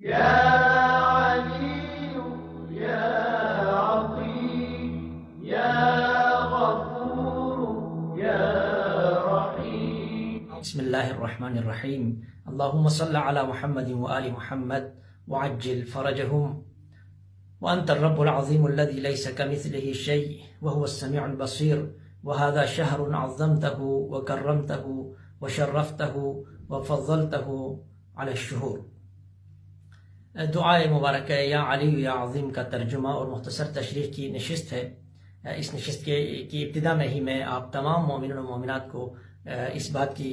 يا علي يا عظيم يا غفور يا رحيم. بسم الله الرحمن الرحيم. اللهم صل على محمد وآل محمد وعجل فرجهم. وأنت الرب العظيم الذي ليس كمثله شيء وهو السميع البصير. وهذا شهر عظمته وكرمته وشرفته وفضلته على الشهور. دعائے مبارکہ یا علی یا عظیم کا ترجمہ اور مختصر تشریح کی نشست ہے۔ اس نشست کی ابتدا میں ہی میں آپ تمام مومنین و مومنات کو اس بات کی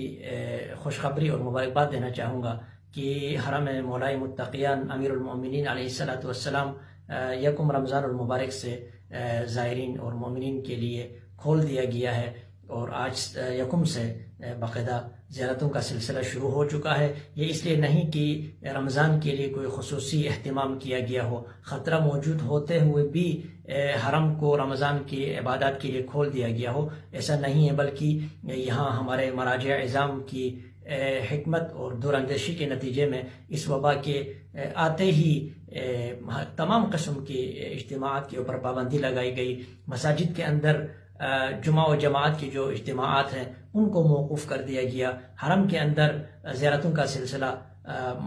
خوشخبری اور مبارکباد دینا چاہوں گا کہ حرم مولائے متقیان امیر المومنین علیہ السلام یکم رمضان المبارک سے زائرین اور مومنین کے لیے کھول دیا گیا ہے، اور آج یکم سے باقاعدہ زیارتوں کا سلسلہ شروع ہو چکا ہے۔ یہ اس لیے نہیں کہ رمضان کے لیے کوئی خصوصی اہتمام کیا گیا ہو، خطرہ موجود ہوتے ہوئے بھی حرم کو رمضان کی عبادات کے لیے کھول دیا گیا ہو، ایسا نہیں ہے، بلکہ یہاں ہمارے مراجع اعظام کی حکمت اور دور اندیشی کے نتیجے میں اس وبا کے آتے ہی تمام قسم کے اجتماعات کے اوپر پابندی لگائی گئی۔ مساجد کے اندر جمعہ و جماعت کے جو اجتماعات ہیں ان کو موقوف کر دیا گیا۔ حرم کے اندر زیارتوں کا سلسلہ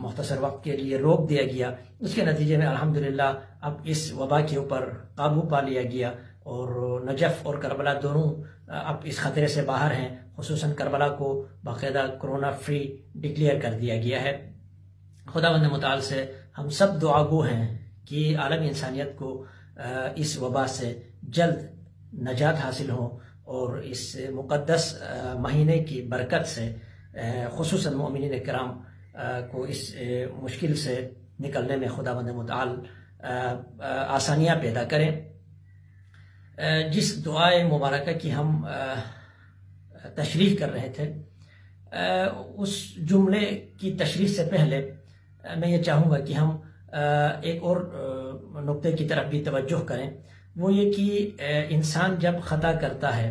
مختصر وقت کے لیے روک دیا گیا۔ اس کے نتیجے میں الحمدللہ اب اس وبا کے اوپر قابو پا لیا گیا، اور نجف اور کربلا دونوں اب اس خطرے سے باہر ہیں۔ خصوصاً کربلا کو باقاعدہ کرونا فری ڈکلیئر کر دیا گیا ہے۔ خداوند متعال سے ہم سب دعا گو ہیں کہ عالم انسانیت کو اس وبا سے جلد نجات حاصل ہو، اور اس مقدس مہینے کی برکت سے خصوصاً مومنین کرام کو اس مشکل سے نکلنے میں خداوند متعال آسانیاں پیدا کریں۔ جس دعائے مبارکہ کی ہم تشریح کر رہے تھے، اس جملے کی تشریح سے پہلے میں یہ چاہوں گا کہ ہم ایک اور نقطے کی طرف بھی توجہ کریں۔ وہ یہ کہ انسان جب خطا کرتا ہے،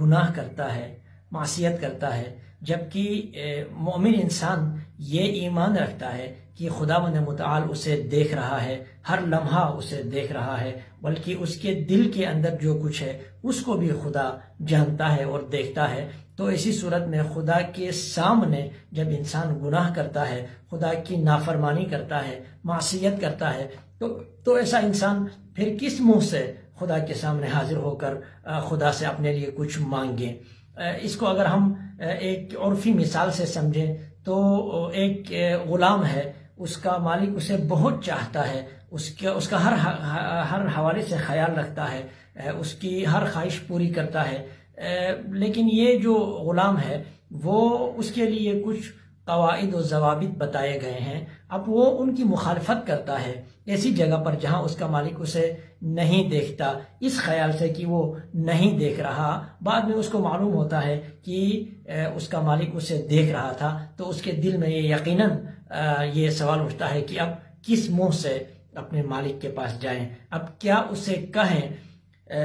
گناہ کرتا ہے، معصیت کرتا ہے، جبکہ مومن انسان یہ ایمان رکھتا ہے کہ خداوند متعال اسے دیکھ رہا ہے، ہر لمحہ اسے دیکھ رہا ہے، بلکہ اس کے دل کے اندر جو کچھ ہے اس کو بھی خدا جانتا ہے اور دیکھتا ہے، تو ایسی صورت میں خدا کے سامنے جب انسان گناہ کرتا ہے، خدا کی نافرمانی کرتا ہے، معصیت کرتا ہے، تو ایسا انسان پھر کس منہ سے خدا کے سامنے حاضر ہو کر خدا سے اپنے لیے کچھ مانگیں؟ اس کو اگر ہم ایک عرفی مثال سے سمجھیں تو ایک غلام ہے، اس کا مالک اسے بہت چاہتا ہے، اس کا ہر حوالے سے خیال رکھتا ہے، اس کی ہر خواہش پوری کرتا ہے، لیکن یہ جو غلام ہے وہ اس کے لیے کچھ قواعد و ضوابط بتائے گئے ہیں، اب وہ ان کی مخالفت کرتا ہے ایسی جگہ پر جہاں اس کا مالک اسے نہیں دیکھتا، اس خیال سے کہ وہ نہیں دیکھ رہا۔ بعد میں اس کو معلوم ہوتا ہے کہ اس کا مالک اسے دیکھ رہا تھا، تو اس کے دل میں یہ یقیناً یہ سوال اٹھتا ہے کہ اب کس منہ سے اپنے مالک کے پاس جائیں، اب کیا اسے کہیں؟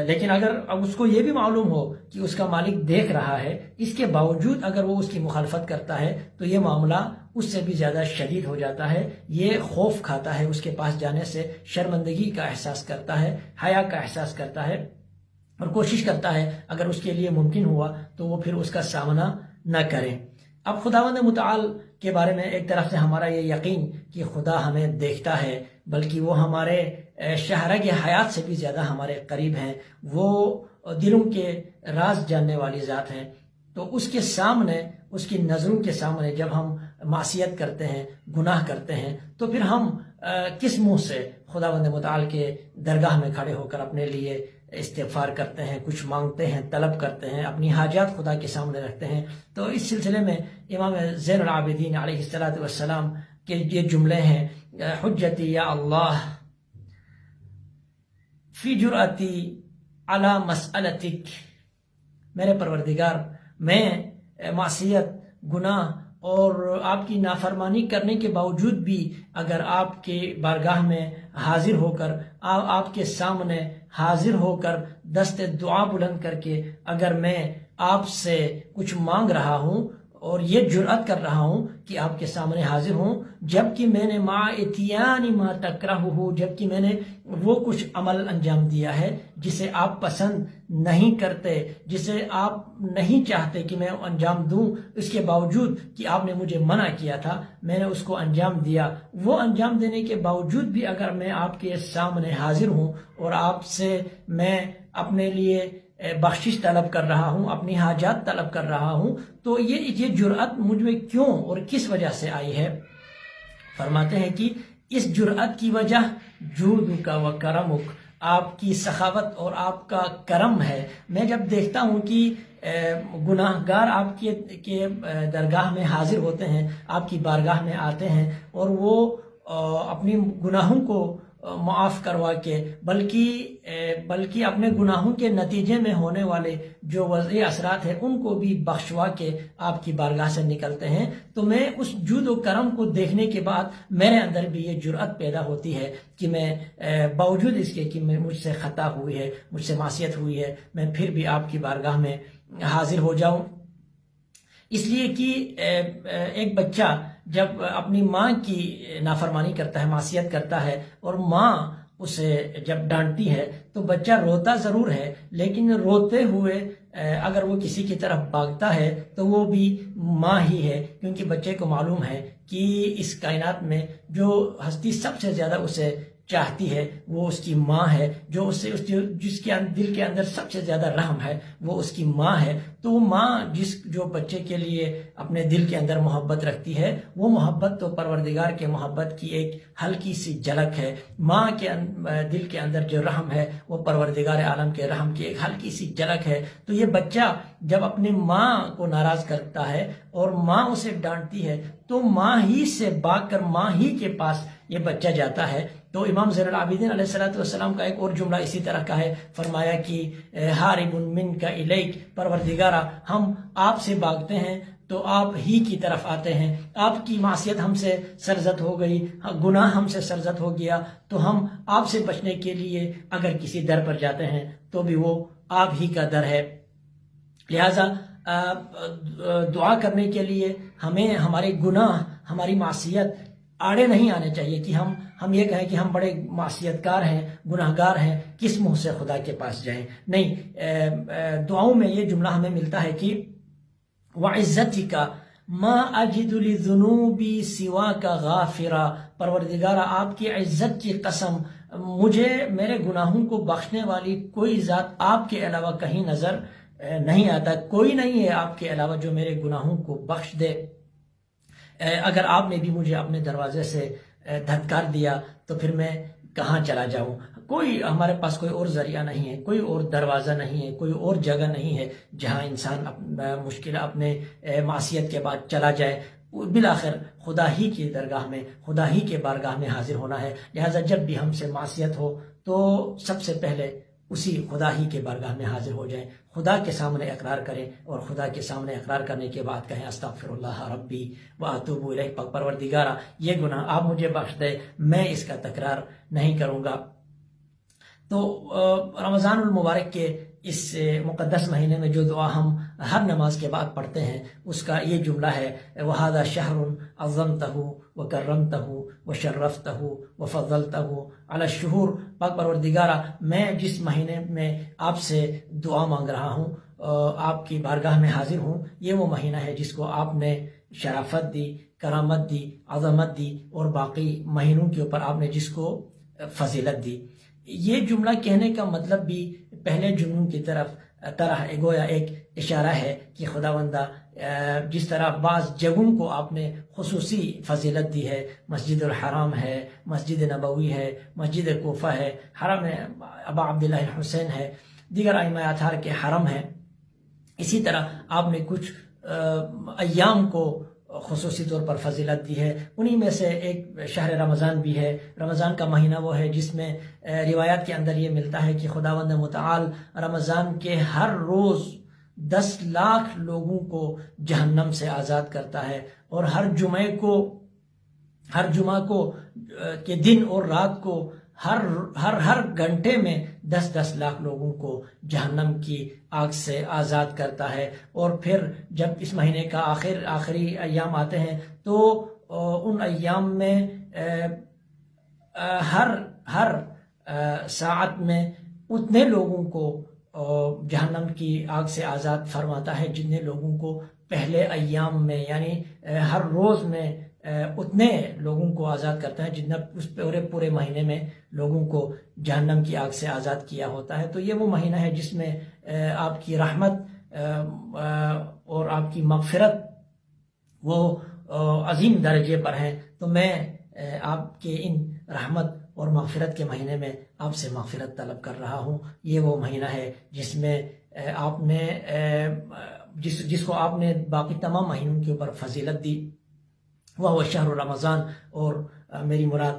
لیکن اگر اب اس کو یہ بھی معلوم ہو کہ اس کا مالک دیکھ رہا ہے، اس کے باوجود اگر وہ اس کی مخالفت کرتا ہے تو یہ معاملہ اس سے بھی زیادہ شدید ہو جاتا ہے۔ یہ خوف کھاتا ہے اس کے پاس جانے سے، شرمندگی کا احساس کرتا ہے، حیا کا احساس کرتا ہے، اور کوشش کرتا ہے اگر اس کے لیے ممکن ہوا تو وہ پھر اس کا سامنا نہ کریں۔ اب خداوند متعال کے بارے میں ایک طرف سے ہمارا یہ یقین کہ خدا ہمیں دیکھتا ہے، بلکہ وہ ہمارے شہرگ حیات سے بھی زیادہ ہمارے قریب ہیں، وہ دلوں کے راز جاننے والی ذات ہیں، تو اس کے سامنے، اس کی نظروں کے سامنے جب ہم معصیت کرتے ہیں، گناہ کرتے ہیں، تو پھر ہم کس منہ سے خداوند متعال کے درگاہ میں کھڑے ہو کر اپنے لیے استغفار کرتے ہیں، کچھ مانگتے ہیں، طلب کرتے ہیں، اپنی حاجات خدا کے سامنے رکھتے ہیں؟ تو اس سلسلے میں امام زین العابدین علیہ السلام کے یہ جملے ہیں: حجتی یا اللہ فی جرأتی علی مسئلتک، میرے پروردگار، میں معصیت، گناہ اور آپ کی نافرمانی کرنے کے باوجود بھی اگر آپ کے بارگاہ میں حاضر ہو کر، آپ کے سامنے حاضر ہو کر دست دعا بلند کر کے اگر میں آپ سے کچھ مانگ رہا ہوں، اور یہ جرأت کر رہا ہوں کہ آپ کے سامنے حاضر ہوں، جبکہ میں نے مع اتیان ما تکرہہ، جبکہ میں نے وہ کچھ عمل انجام دیا ہے جسے آپ پسند نہیں کرتے، جسے آپ نہیں چاہتے کہ میں انجام دوں، اس کے باوجود کہ آپ نے مجھے منع کیا تھا میں نے اس کو انجام دیا۔ وہ انجام دینے کے باوجود بھی اگر میں آپ کے سامنے حاضر ہوں اور آپ سے میں اپنے لیے بخشش طلب کر رہا ہوں، اپنی حاجات طلب کر رہا ہوں، تو یہ جرأت مجھ میں کیوں اور کس وجہ سے آئی ہے؟ فرماتے ہیں کہ اس جرأت کی وجہ جودک و کرمک، آپ کی سخاوت اور آپ کا کرم ہے۔ میں جب دیکھتا ہوں کہ گناہ گار آپ کے درگاہ میں حاضر ہوتے ہیں، آپ کی بارگاہ میں آتے ہیں اور وہ اپنی گناہوں کو معاف کروا کے بلکہ اپنے گناہوں کے نتیجے میں ہونے والے جو وضعی اثرات ہیں ان کو بھی بخشوا کے آپ کی بارگاہ سے نکلتے ہیں، تو میں اس جود و کرم کو دیکھنے کے بعد میرے اندر بھی یہ جرأت پیدا ہوتی ہے کہ میں باوجود اس کے کہ مجھ سے خطا ہوئی ہے، مجھ سے معصیت ہوئی ہے، میں پھر بھی آپ کی بارگاہ میں حاضر ہو جاؤں۔ اس لیے کہ ایک بچہ جب اپنی ماں کی نافرمانی کرتا ہے، معصیت کرتا ہے، اور ماں اسے جب ڈانٹتی ہے تو بچہ روتا ضرور ہے، لیکن روتے ہوئے اگر وہ کسی کی طرف بھاگتا ہے تو وہ بھی ماں ہی ہے، کیونکہ بچے کو معلوم ہے کہ اس کائنات میں جو ہستی سب سے زیادہ اسے چاہتی ہے وہ اس کی ماں ہے، جس کے دل کے اندر سب سے زیادہ رحم ہے وہ اس کی ماں ہے۔ تو ماں جو بچے کے لیے اپنے دل کے اندر محبت رکھتی ہے، وہ محبت تو پروردگار کے محبت کی ایک ہلکی سی جھلک ہے۔ ماں کے دل کے اندر جو رحم ہے وہ پروردگار عالم کے رحم کی ایک ہلکی سی جھلک ہے۔ تو یہ بچہ جب اپنی ماں کو ناراض کرتا ہے اور ماں اسے ڈانٹتی ہے تو ماں ہی سے بھاگ کر ماں ہی کے پاس یہ بچہ جاتا ہے۔ تو امام زین العابدین علیہ السلام کا ایک اور جملہ اسی طرح کا ہے، فرمایا کہ حارب منک الیک، پروردگارہ ہم آپ سے بھاگتے ہیں تو آپ ہی کی طرف آتے ہیں، آپ کی معصیت ہم سے سرزد ہو گئی، گناہ ہم سے سرزد ہو گیا، تو ہم آپ سے بچنے کے لیے اگر کسی در پر جاتے ہیں تو بھی وہ آپ ہی کا در ہے۔ لہذا دعا کرنے کے لیے ہمیں ہمارے گناہ، ہماری معصیت آڑے نہیں آنے چاہیے کہ ہم یہ کہیں کہ ہم بڑے معصیت کار ہیں، گناہ گار ہیں، کس منہ سے خدا کے پاس جائیں۔ نہیں، دعاؤں میں یہ جملہ ہمیں ملتا ہے کہ وَعِزَّتِكَ مَا أَجِدُ لِذُنُوبِي سِوَاكَ غَافِرًا، پروردگارہ آپ کی عزت کی قسم، مجھے میرے گناہوں کو بخشنے والی کوئی ذات آپ کے علاوہ کہیں نظر نہیں آتا، کوئی نہیں ہے آپ کے علاوہ جو میرے گناہوں کو بخش دے۔ اگر آپ نے بھی مجھے اپنے دروازے سے دھتکار دیا تو پھر میں کہاں چلا جاؤں؟ ہمارے پاس کوئی اور ذریعہ نہیں ہے، کوئی اور دروازہ نہیں ہے، کوئی اور جگہ نہیں ہے جہاں انسان مشکل اپنے معصیت کے بعد چلا جائے۔ بالآخر خدا ہی کی درگاہ میں، خدا ہی کے بارگاہ میں حاضر ہونا ہے۔ لہٰذا جب بھی ہم سے معصیت ہو تو سب سے پہلے اسی خدا ہی کے بارگاہ میں حاضر ہو جائیں، خدا کے سامنے اقرار کریں، اور خدا کے سامنے اقرار کرنے کے بعد کہیں استغفر اللہ ربی واتوب الیہ، پروردگارہ یہ گناہ آپ مجھے بخش دے، میں اس کا تکرار نہیں کروں گا۔ تو رمضان المبارک کے اس مقدس مہینے میں جو دعا ہم ہر نماز کے بعد پڑھتے ہیں اس کا یہ جملہ ہے، وَهَذَا شَهْرٌ عَظَّمْتَهُ وَكَرَّمْتَهُ وَشَرَّفْتَهُ وَفَضَّلْتَهُ عَلَى الشُّهُورِ، پاک پروردگارہ میں جس مہینے میں آپ سے دعا مانگ رہا ہوں، آپ کی بارگاہ میں حاضر ہوں، یہ وہ مہینہ ہے جس کو آپ نے شرافت دی، کرامت دی، عظمت دی، اور باقی مہینوں کے اوپر آپ نے جس کو فضیلت دی۔ یہ جملہ کہنے کا مطلب بھی پہلے جملوں کی طرح گویا ایک اشارہ ہے کہ خداوندہ جس طرح بعض جگہوں کو آپ نے خصوصی فضیلت دی ہے، مسجد الحرام ہے، مسجد نبوی ہے، مسجد کوفہ ہے، حرم ابا عبداللہ الحسین ہے، دیگر ائمہ اطہار کے حرم ہے، اسی طرح آپ نے کچھ ایام کو خصوصی طور پر فضیلت دی ہے۔ انہی میں سے ایک شہر رمضان بھی ہے۔ رمضان کا مہینہ وہ ہے جس میں روایات کے اندر یہ ملتا ہے کہ خداوند متعال رمضان کے ہر روز 10 لاکھ لوگوں کو جہنم سے آزاد کرتا ہے، اور ہر جمعہ کو کے دن اور رات کو ہر گھنٹے میں 10-10 لاکھ لوگوں کو جہنم کی آگ سے آزاد کرتا ہے. اور پھر جب اس مہینے کا آخری ایام آتے ہیں تو ان ایام میں ہر ساعت میں اتنے لوگوں کو جہنم کی آگ سے آزاد فرماتا ہے جتنے لوگوں کو پہلے ایام میں، یعنی ہر روز میں اتنے لوگوں کو آزاد کرتا ہے جتنا اس پورے مہینے میں لوگوں کو جہنم کی آگ سے آزاد کیا ہوتا ہے. تو یہ وہ مہینہ ہے جس میں آپ کی رحمت اور آپ کی مغفرت وہ عظیم درجے پر ہیں. تو میں آپ کے ان رحمت اور مغفرت کے مہینے میں آپ سے مغفرت طلب کر رہا ہوں. یہ وہ مہینہ ہے جس میں آپ نے جس کو آپ نے باقی تمام مہینوں کے اوپر فضیلت دی، وہ شہر رمضان. اور میری مراد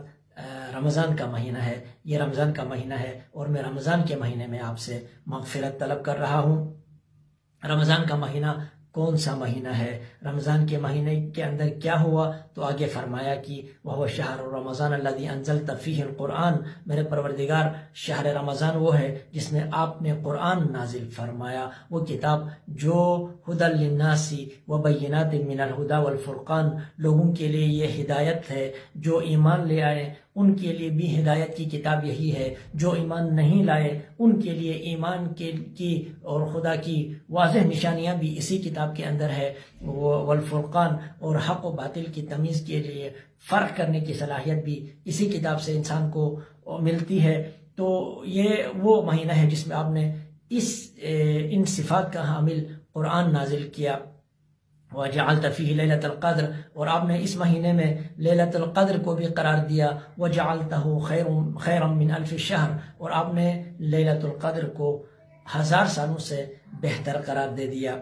رمضان کا مہینہ ہے. یہ رمضان کا مہینہ ہے اور میں رمضان کے مہینے میں آپ سے مغفرت طلب کر رہا ہوں. رمضان کا مہینہ کون سا مہینہ ہے؟ رمضان کے مہینے کے اندر کیا ہوا؟ تو آگے فرمایا کہ وہ شہر رمضان الذی انزلت فیہ القرآن. میرے پروردگار، شہر رمضان وہ ہے جس میں آپ نے قرآن نازل فرمایا، وہ کتاب جو ھدی للناس وبینات من الھدی والفرقان، لوگوں کے لیے یہ ہدایت ہے. جو ایمان لے آئے ان کے لیے بھی ہدایت کی کتاب یہی ہے، جو ایمان نہیں لائے ان کے لیے ایمان کی اور خدا کی واضح نشانیاں بھی اسی کتاب کے اندر ہے. والفرقان، اور حق و باطل کی تمیز کے لیے فرق کرنے کی صلاحیت بھی اسی کتاب سے انسان کو ملتی ہے. تو یہ وہ مہینہ ہے جس میں آپ نے ان صفات کا حامل قرآن نازل کیا. وَجَعَلْتَ فِيهِ لَيْلَةَ الْقَدْرِ، اور آپ نے اس مہینے میں لیلۃ القدر کو بھی قرار دیا. وَجَعَلْتَهُ خَيْرًا مِنْ أَلْفِ شَهْرٍ، اور آپ نے لیلۃ القدر کو 1000 سالوں سے بہتر قرار دے دیا.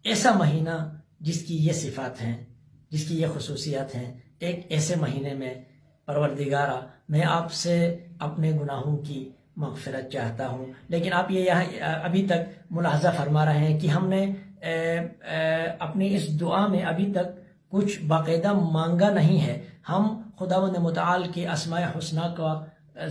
ایسا مہینہ جس کی یہ صفات ہیں، جس کی یہ خصوصیات ہیں، ایک ایسے مہینے میں پروردگارہ میں آپ سے اپنے گناہوں کی مغفرت چاہتا ہوں. لیکن آپ یہ ابھی تک ملاحظہ فرما رہے ہیں کہ ہم نے اپنی اس دعا میں ابھی تک کچھ باقاعدہ مانگا نہیں ہے. ہم خداوند متعال کے اسماء حسنی کا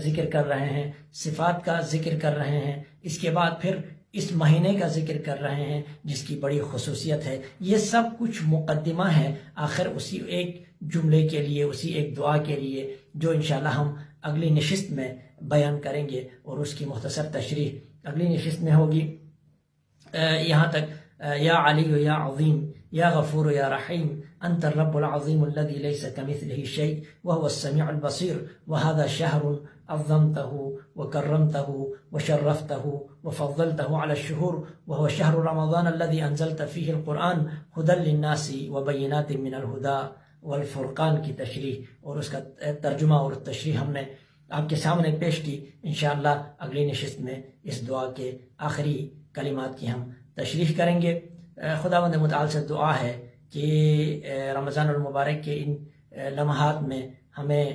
ذکر کر رہے ہیں، صفات کا ذکر کر رہے ہیں، اس کے بعد پھر اس مہینے کا ذکر کر رہے ہیں جس کی بڑی خصوصیت ہے. یہ سب کچھ مقدمہ ہے آخر اسی ایک جملے کے لیے، اسی ایک دعا کے لیے جو انشاءاللہ ہم اگلی نشست میں بیان کریں گے، اور اس کی مختصر تشریح اگلی نشست میں ہوگی. یہاں تک یا علی یا عظیم یا غفور یا رحیم انت الرب العظیم الذي ليس كمثله شيء وهو السميع البصير وهذا شهر عظمته وكرمته وشرفته وفضلته على الشهور وهو شهر رمضان الذي انزلت فيه القرآن هدى للناس وبينات من الهدى والفرقان کی تشریح اور اس کا ترجمہ اور تشریح ہم نے آپ کے سامنے پیش کی. انشاءاللہ اگلی نشست میں اس دعا کے آخری کلمات کی ہم تشریح کریں گے. خداوند متعال سے دعا ہے کہ رمضان المبارک کے ان لمحات میں ہمیں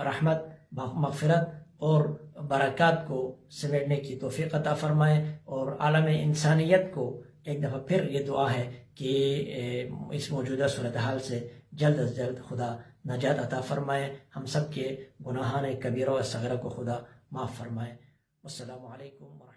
رحمت، مغفرت اور برکات کو سمیٹنے کی توفیق عطا فرمائے، اور عالم انسانیت کو ایک دفعہ پھر یہ دعا ہے کہ اس موجودہ صورتحال سے جلد از جلد خدا نجات عطا فرمائے، ہم سب کے گناہان کبیرہ و صغیرہ کو خدا معاف فرمائے. والسلام علیکم ورحمۃ اللہ.